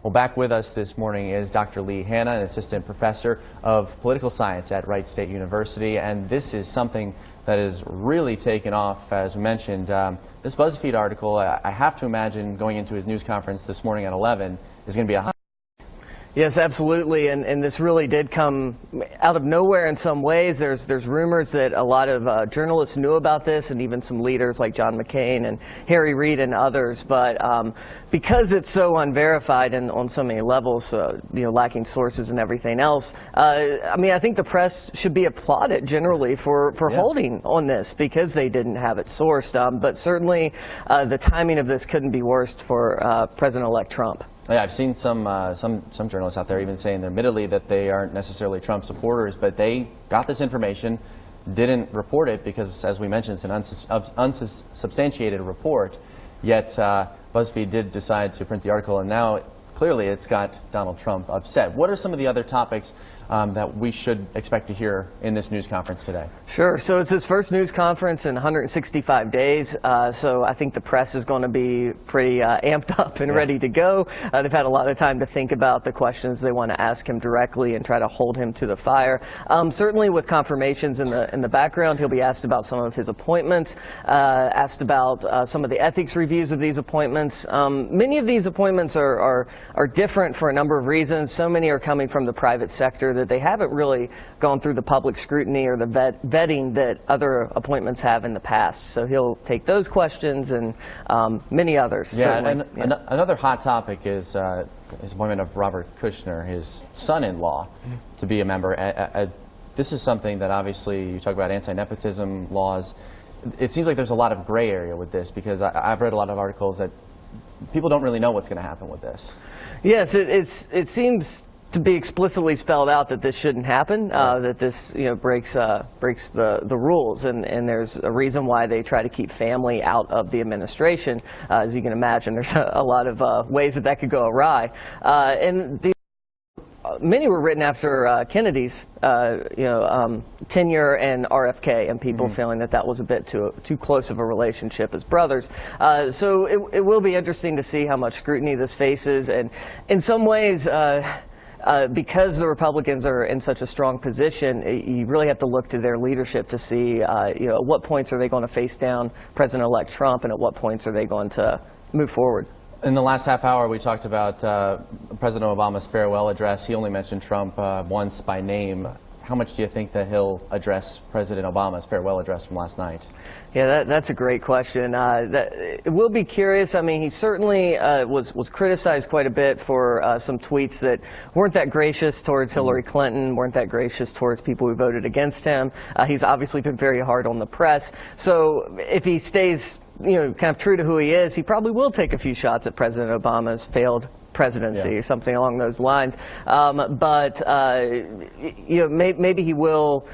Well, back with us this morning is Dr. Lee Hanna, an assistant professor of political science at Wright State University, and this is something that is really taken off, as we mentioned. This BuzzFeed article, I have to imagine going into his news conference this morning at 11, is going to be a hot. Yes, absolutely, and this really did come out of nowhere in some ways. There's rumors that a lot of journalists knew about this, and even some leaders like John McCain and Harry Reid and others. But because it's so unverified and on so many levels, lacking sources and everything else, I think the press should be applauded generally for holding on this because they didn't have it sourced. But certainly, the timing of this couldn't be worse for President-elect Trump. Yeah, I've seen some journalists out there even saying, admittedly, that they aren't necessarily Trump supporters, but they got this information, didn't report it because, as we mentioned, it's an unsubstantiated report. Yet BuzzFeed did decide to print the article, and now clearly it's got Donald Trump upset. What are some of the other topics that we should expect to hear in this news conference today? Sure. So it's his first news conference in 165 days. So I think the press is going to be pretty amped up and ready to go. They've had a lot of time to think about the questions they want to ask him directly and try to hold him to the fire. Certainly with confirmations in the background, he'll be asked about some of his appointments, asked about some of the ethics reviews of these appointments. Many of these appointments are different for a number of reasons. So many are coming from the private sector that they haven't really gone through the public scrutiny or the vetting that other appointments have in the past. So he'll take those questions and many others. Yeah, and another hot topic is his appointment of Robert Kushner, his son-in-law, to be a member. This is something that obviously you talk about anti-nepotism laws. It seems like there's a lot of gray area with this because I've read a lot of articles that people don't really know what's going to happen with this. Yes, it seems to be explicitly spelled out that this shouldn't happen, that this breaks the rules, and there's a reason why they try to keep family out of the administration. As you can imagine, there's a lot of ways that could go awry, many were written after Kennedy's tenure and RFK, and people feeling that was a bit too close of a relationship as brothers. So it will be interesting to see how much scrutiny this faces, and in some ways, because the Republicans are in such a strong position, you really have to look to their leadership to see, at what points are they going to face down President-elect Trump, and at what points are they going to move forward. In the last half hour, we talked about President Obama's farewell address. He only mentioned Trump once by name. How much do you think that he'll address President Obama's farewell address from last night? Yeah, that's a great question. It will be curious. I mean, he certainly was criticized quite a bit for some tweets that weren't that gracious towards Hillary Clinton, weren't that gracious towards people who voted against him. He's obviously been very hard on the press. So if he stays, kind of true to who he is, he probably will take a few shots at President Obama's failed presidency or something along those lines. But maybe he will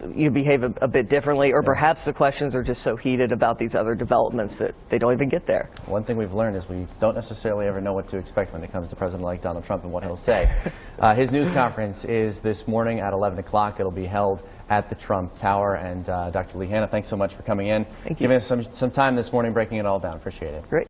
behave a bit differently, or perhaps the questions are just so heated about these other developments that they don't even get there. One thing we've learned is we don't necessarily ever know what to expect when it comes to President-elect Donald Trump and what he'll say. His news conference is this morning at 11 o'clock. It'll be held at the Trump Tower. And Dr. Lee Hanna, thanks so much for coming in. Thank you. Giving us some time this morning, breaking it all down. Appreciate it. Great.